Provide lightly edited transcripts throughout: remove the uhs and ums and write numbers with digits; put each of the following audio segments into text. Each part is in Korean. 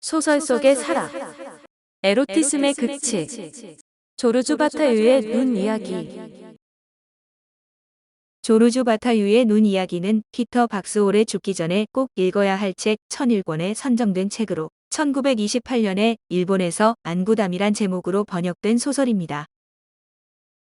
소설 속의 사랑, 에로티즘의 극치, 조르주 바타유의 눈 이야기. 조르주 바타유의 눈 이야기는 피터 박스홀의 죽기 전에 꼭 읽어야 할 책 1001권에 선정된 책으로 1928년에 일본에서 안구담이란 제목으로 번역된 소설입니다.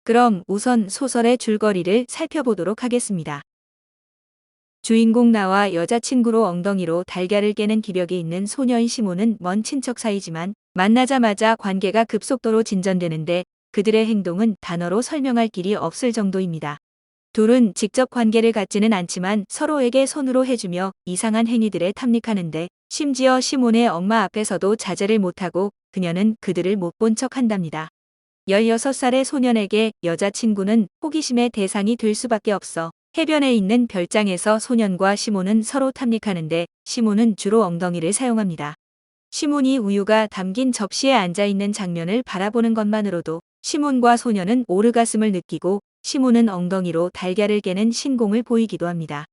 그럼 우선 소설의 줄거리를 살펴보도록 하겠습니다. 주인공 나와 여자친구로 엉덩이로 달걀을 깨는 기력이 있는 소녀인 시모는 먼 친척 사이지만 만나자마자 관계가 급속도로 진전되는데 그들의 행동은 단어로 설명할 길이 없을 정도입니다. 둘은 직접 관계를 갖지는 않지만 서로에게 손으로 해주며 이상한 행위들에 탐닉하는데 심지어 시몬의 엄마 앞에서도 자제를 못하고 그녀는 그들을 못 본 척한답니다. 16살의 소년에게 여자친구는 호기심의 대상이 될 수밖에 없어 해변에 있는 별장에서 소년과 시몬은 서로 탐닉하는데 시몬은 주로 엉덩이를 사용합니다. 시몬이 우유가 담긴 접시에 앉아있는 장면을 바라보는 것만으로도 시몬과 소년은 오르가슴을 느끼고 시몬은 엉덩이로 달걀을 깨는 신공을 보이기도 합니다.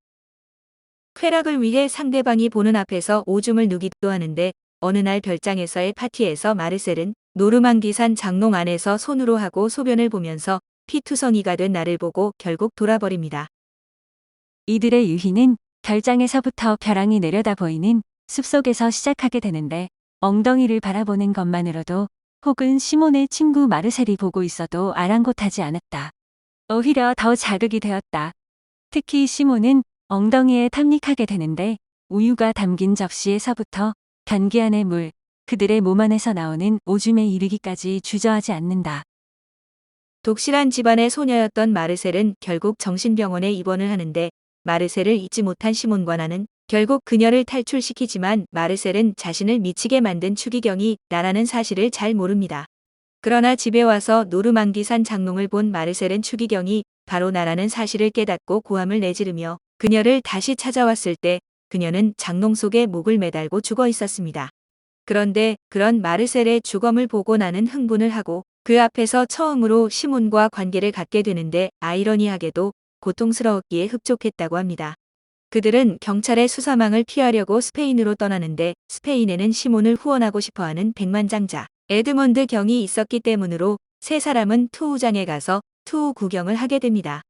쾌락을 위해 상대방이 보는 앞에서 오줌을 누기도 하는데 어느 날 별장에서의 파티에서 마르셀은 노르망디산 장롱 안에서 손으로 하고 소변을 보면서 피투성이가 된 나를 보고 결국 돌아버립니다. 이들의 유희는 별장에서부터 벼랑이 내려다 보이는 숲속에서 시작하게 되는데 엉덩이를 바라보는 것만으로도 혹은 시몬의 친구 마르셀이 보고 있어도 아랑곳하지 않았다. 오히려 더 자극이 되었다. 특히 시몬은 엉덩이에 탐닉하게 되는데 우유가 담긴 접시에서부터 변기 안의 물, 그들의 몸 안에서 나오는 오줌에 이르기까지 주저하지 않는다. 독실한 집안의 소녀였던 마르셀은 결국 정신병원에 입원을 하는데 마르셀을 잊지 못한 시몬과 나는 결국 그녀를 탈출시키지만 마르셀은 자신을 미치게 만든 추기경이 나라는 사실을 잘 모릅니다. 그러나 집에 와서 노르망디산 장롱을 본 마르셀은 추기경이 바로 나라는 사실을 깨닫고 고함을 내지르며 그녀를 다시 찾아왔을 때 그녀는 장롱 속에 목을 매달고 죽어 있었습니다. 그런데 그런 마르셀의 죽음을 보고 나는 흥분을 하고 그 앞에서 처음으로 시몬과 관계를 갖게 되는데 아이러니하게도 고통스러웠기에 흡족했다고 합니다. 그들은 경찰의 수사망을 피하려고 스페인으로 떠나는데 스페인에는 시몬을 후원하고 싶어하는 백만장자 에드먼드 경이 있었기 때문으로 세 사람은 투우장에 가서 투우 구경을 하게 됩니다.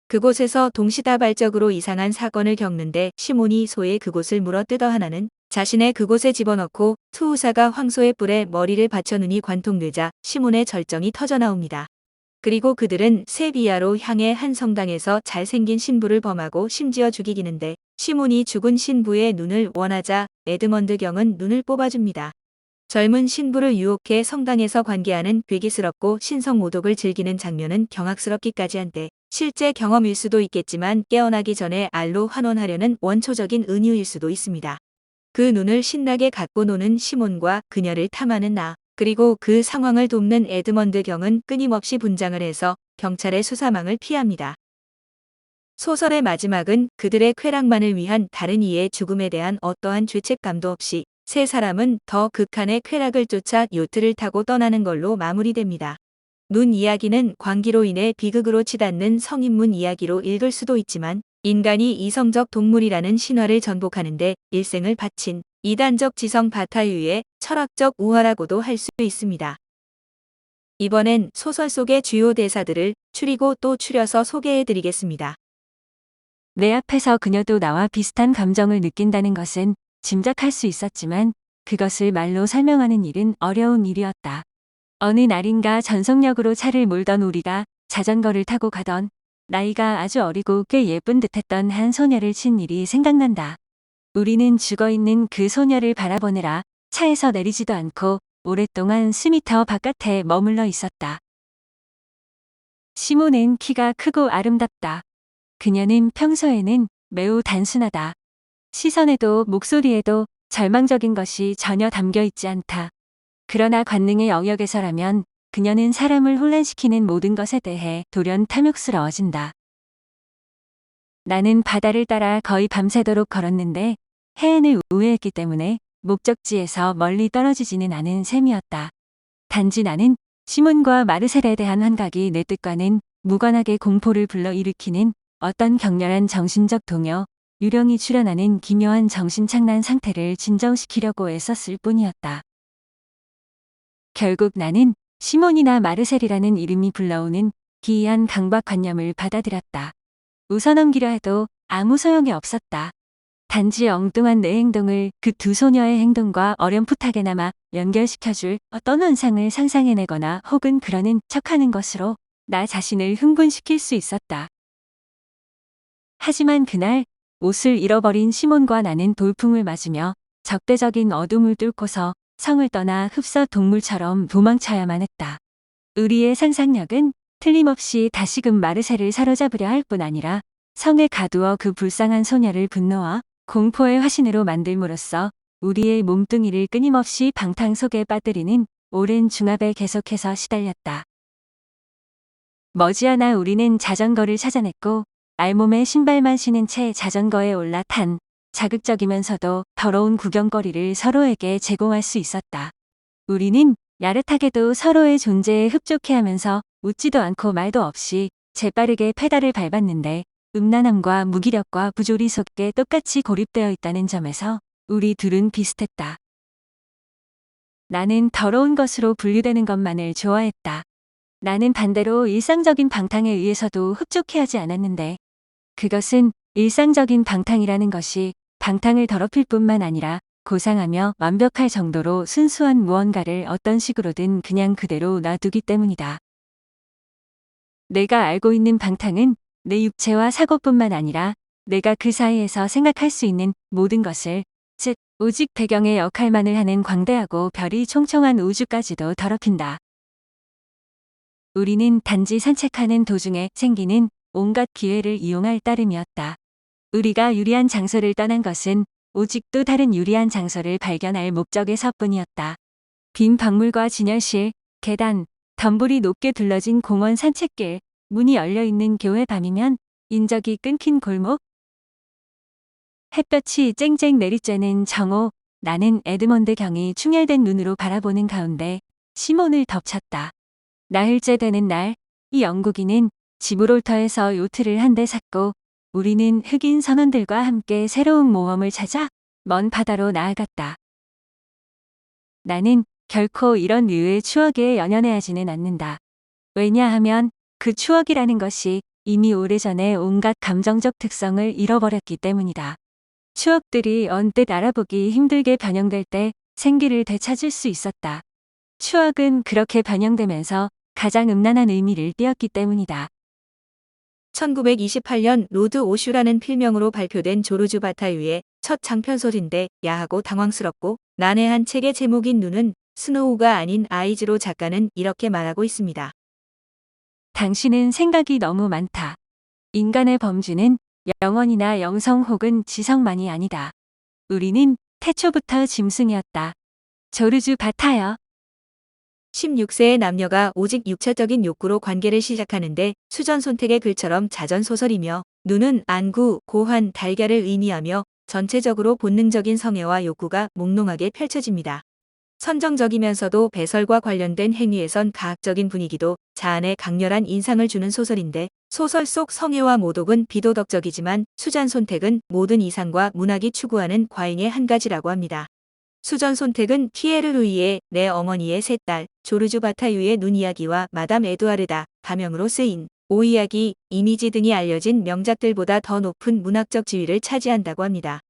그곳에서 동시다발적으로 이상한 사건을 겪는데 시몬이 소의 그곳을 물어뜯어 하나는 자신의 그곳에 집어넣고 투우사가 황소의 뿔에 머리를 받쳐 눈이 관통되자 시몬의 절정이 터져나옵니다. 그리고 그들은 세비야로 향해 한 성당에서 잘생긴 신부를 범하고 심지어 죽이기는데 시몬이 죽은 신부의 눈을 원하자 에드먼드 경은 눈을 뽑아줍니다. 젊은 신부를 유혹해 성당에서 관계하는 괴기스럽고 신성모독을 즐기는 장면은 경악스럽기까지 한데 실제 경험일 수도 있겠지만 깨어나기 전에 알로 환원하려는 원초적인 은유일 수도 있습니다. 그 눈을 신나게 갖고 노는 시몬과 그녀를 탐하는 나, 그리고 그 상황을 돕는 에드먼드 경은 끊임없이 분장을 해서 경찰의 수사망을 피합니다. 소설의 마지막은 그들의 쾌락만을 위한 다른 이의 죽음에 대한 어떠한 죄책감도 없이 세 사람은 더 극한의 쾌락을 쫓아 요트를 타고 떠나는 걸로 마무리됩니다. 눈 이야기는 광기로 인해 비극으로 치닫는 성인문 이야기로 읽을 수도 있지만 인간이 이성적 동물이라는 신화를 전복하는데 일생을 바친 이단적 지성 바타유의 철학적 우화라고도 할 수 있습니다. 이번엔 소설 속의 주요 대사들을 추리고 또 추려서 소개해드리겠습니다. 내 앞에서 그녀도 나와 비슷한 감정을 느낀다는 것은 짐작할 수 있었지만 그것을 말로 설명하는 일은 어려운 일이었다. 어느 날인가 전속력으로 차를 몰던 우리가 자전거를 타고 가던 나이가 아주 어리고 꽤 예쁜 듯했던 한 소녀를 친 일이 생각난다. 우리는 죽어있는 그 소녀를 바라보느라 차에서 내리지도 않고 오랫동안 수미터 바깥에 머물러 있었다. 시몬은 키가 크고 아름답다. 그녀는 평소에는 매우 단순하다. 시선에도 목소리에도 절망적인 것이 전혀 담겨 있지 않다. 그러나 관능의 영역에서라면 그녀는 사람을 혼란시키는 모든 것에 대해 돌연 탐욕스러워진다. 나는 바다를 따라 거의 밤새도록 걸었는데 해안을 우회했기 때문에 목적지에서 멀리 떨어지지는 않은 셈이었다. 단지 나는 시몬과 마르셀에 대한 환각이 내 뜻과는 무관하게 공포를 불러일으키는 어떤 격렬한 정신적 동요, 유령이 출현하는 기묘한 정신착란 상태를 진정시키려고 애썼을 뿐이었다. 결국 나는 시몬이나 마르셀이라는 이름이 불러오는 기이한 강박관념을 받아들였다. 웃어넘기려 해도 아무 소용이 없었다. 단지 엉뚱한 내 행동을 그 두 소녀의 행동과 어렴풋하게나마 연결시켜줄 어떤 현상을 상상해내거나 혹은 그러는 척하는 것으로 나 자신을 흥분시킬 수 있었다. 하지만 그날 옷을 잃어버린 시몬과 나는 돌풍을 맞으며 적대적인 어둠을 뚫고서 성을 떠나 흡사 동물처럼 도망쳐야만 했다. 우리의 상상력은 틀림없이 다시금 마르셀을 사로잡으려 할 뿐 아니라 성에 가두어 그 불쌍한 소녀를 분노와 공포의 화신으로 만들므로써 우리의 몸뚱이를 끊임없이 방탕 속에 빠뜨리는 오랜 중압에 계속해서 시달렸다. 머지않아 우리는 자전거를 찾아냈고 알몸에 신발만 신은 채 자전거에 올라탄 자극적이면서도 더러운 구경거리를 서로에게 제공할 수 있었다. 우리는 야릇하게도 서로의 존재에 흡족해하면서 웃지도 않고 말도 없이 재빠르게 페달을 밟았는데 음란함과 무기력과 부조리 속에 똑같이 고립되어 있다는 점에서 우리 둘은 비슷했다. 나는 더러운 것으로 분류되는 것만을 좋아했다. 나는 반대로 일상적인 방탕에 의해서도 흡족해하지 않았는데 그것은 일상적인 방탕이라는 것이 방탕을 더럽힐 뿐만 아니라 고상하며 완벽할 정도로 순수한 무언가를 어떤 식으로든 그냥 그대로 놔두기 때문이다. 내가 알고 있는 방탕은 내 육체와 사고뿐만 아니라 내가 그 사이에서 생각할 수 있는 모든 것을, 즉 오직 배경의 역할만을 하는 광대하고 별이 총총한 우주까지도 더럽힌다. 우리는 단지 산책하는 도중에 생기는 온갖 기회를 이용할 따름이었다. 우리가 유리한 장소를 떠난 것은 오직 또 다른 유리한 장소를 발견할 목적에서뿐이었다. 빈 박물과 진열실, 계단, 덤불이 높게 둘러진 공원 산책길, 문이 열려있는 교회 밤이면 인적이 끊긴 골목. 햇볕이 쨍쨍 내리쬐는 정오, 나는 에드먼드 경이 충혈된 눈으로 바라보는 가운데 시몬을 덮쳤다. 나흘째 되는 날, 이 영국인은 지브롤터에서 요트를 한 대 샀고 우리는 흑인 선원들과 함께 새로운 모험을 찾아 먼 바다로 나아갔다. 나는 결코 이런 류의 추억에 연연해하지는 않는다. 왜냐하면 그 추억이라는 것이 이미 오래전에 온갖 감정적 특성을 잃어버렸기 때문이다. 추억들이 언뜻 알아보기 힘들게 변형될 때 생기를 되찾을 수 있었다. 추억은 그렇게 변형되면서 가장 음란한 의미를 띠었기 때문이다. 1928년 로드 오슈라는 필명으로 발표된 조르주 바타유의 첫 장편소설인데 야하고 당황스럽고 난해한 책의 제목인 눈은 스노우가 아닌 아이즈로 작가는 이렇게 말하고 있습니다. 당신은 생각이 너무 많다. 인간의 범주는 영혼이나 영성 혹은 지성만이 아니다. 우리는 태초부터 짐승이었다. 조르주 바타여. 16세의 남녀가 오직 육체적인 욕구로 관계를 시작하는데 수전 손택의 글처럼 자전소설이며 눈은 안구, 고환, 달걀을 의미하며 전체적으로 본능적인 성애와 욕구가 몽롱하게 펼쳐집니다. 선정적이면서도 배설과 관련된 행위에선 가학적인 분위기도 자안에 강렬한 인상을 주는 소설인데 소설 속 성애와 모독은 비도덕적이지만 수잔 손택은 모든 이상과 문학이 추구하는 과잉의 한 가지라고 합니다. 수전 손택은 피에르 루이의 내 어머니의 세 딸, 조르주 바타유의 눈 이야기와 마담 에두아르다, 가명으로 쓰인 오 이야기, 이미지 등이 알려진 명작들보다 더 높은 문학적 지위를 차지한다고 합니다.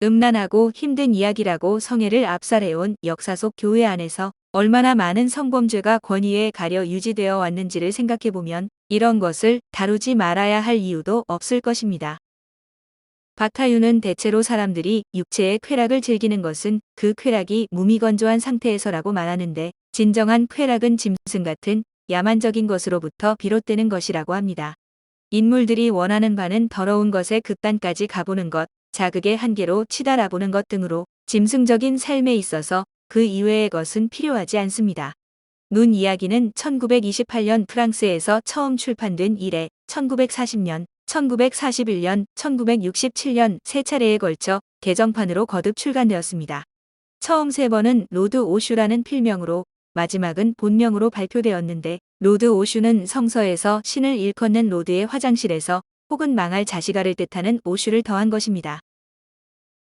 음란하고 힘든 이야기라고 성애를 압살해온 역사 속 교회 안에서 얼마나 많은 성범죄가 권위에 가려 유지되어 왔는지를 생각해보면 이런 것을 다루지 말아야 할 이유도 없을 것입니다. 바타유는 대체로 사람들이 육체의 쾌락을 즐기는 것은 그 쾌락이 무미건조한 상태에서라고 말하는데 진정한 쾌락은 짐승 같은 야만적인 것으로부터 비롯되는 것이라고 합니다. 인물들이 원하는 바는 더러운 것의 극단까지 가보는 것, 자극의 한계로 치달아보는 것 등으로 짐승적인 삶에 있어서 그 이외의 것은 필요하지 않습니다. 눈 이야기는 1928년 프랑스에서 처음 출판된 이래 1940년, 1941년, 1967년 세 차례에 걸쳐 개정판으로 거듭 출간되었습니다. 처음 세 번은 로드 오슈라는 필명으로 마지막은 본명으로 발표되었는데 로드 오슈는 성서에서 신을 일컫는 로드의 화장실에서 혹은 망할 자식아를 뜻하는 오슈를 더한 것입니다.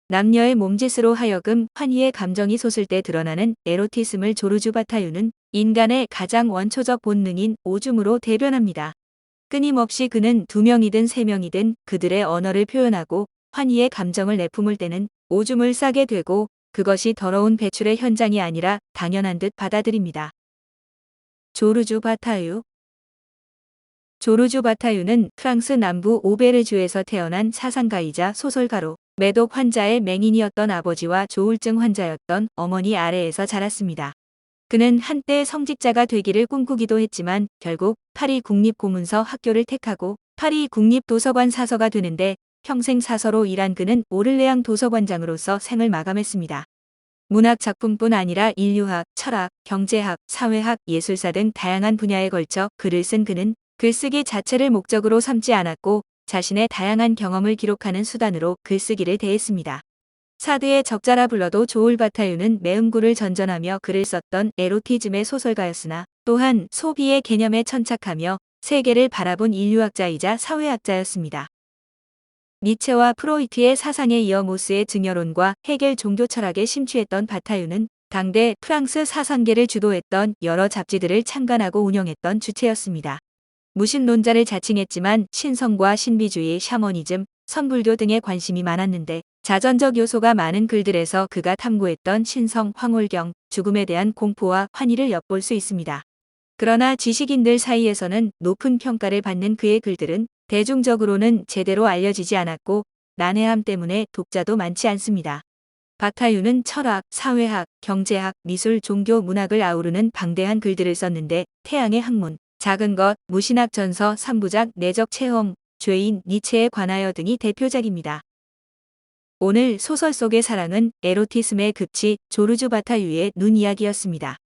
남녀의 몸짓으로 하여금 환희의 감정이 솟을 때 드러나는 에로티즘을 조르주 바타유는 인간의 가장 원초적 본능인 오줌으로 대변합니다. 끊임없이 그는 2명이든 3명이든 그들의 언어를 표현하고 환희의 감정을 내뿜을 때는 오줌을 싸게 되고 그것이 더러운 배출의 현장이 아니라 당연한 듯 받아들입니다. 조르주 바타유. 조르주 바타유는 프랑스 남부 오베르주에서 태어난 사상가이자 소설가로 매독 환자의 맹인이었던 아버지와 조울증 환자였던 어머니 아래에서 자랐습니다. 그는 한때 성직자가 되기를 꿈꾸기도 했지만 결국 파리 국립고문서 학교를 택하고 파리 국립도서관 사서가 되는데 평생 사서로 일한 그는 오를레앙 도서관장으로서 생을 마감했습니다. 문학 작품뿐 아니라 인류학, 철학, 경제학, 사회학, 예술사 등 다양한 분야에 걸쳐 글을 쓴 그는 글쓰기 자체를 목적으로 삼지 않았고 자신의 다양한 경험을 기록하는 수단으로 글쓰기를 대했습니다. 사드의 적자라 불러도 좋을 바타유는 매음구를 전전하며 글을 썼던 에로티즘의 소설가였으나 또한 소비의 개념에 천착하며 세계를 바라본 인류학자이자 사회학자였습니다. 니체와 프로이트의 사상에 이어 모스의 증여론과 헤겔 종교 철학에 심취했던 바타유는 당대 프랑스 사상계를 주도했던 여러 잡지들을 창간하고 운영했던 주체였습니다. 무신론자를 자칭했지만 신성과 신비주의, 샤머니즘, 선불교 등에 관심이 많았는데 자전적 요소가 많은 글들에서 그가 탐구했던 신성, 황홀경, 죽음에 대한 공포와 환희를 엿볼 수 있습니다. 그러나 지식인들 사이에서는 높은 평가를 받는 그의 글들은 대중적으로는 제대로 알려지지 않았고 난해함 때문에 독자도 많지 않습니다. 바타유는 철학, 사회학, 경제학, 미술, 종교, 문학을 아우르는 방대한 글들을 썼는데 태양의 학문, 작은 것, 무신학 전서 3부작, 내적 체험, 죄인, 니체에 관하여 등이 대표작입니다. 오늘 소설 속의 사랑은 에로티즘의 극치 조르주 바타유의 눈 이야기였습니다.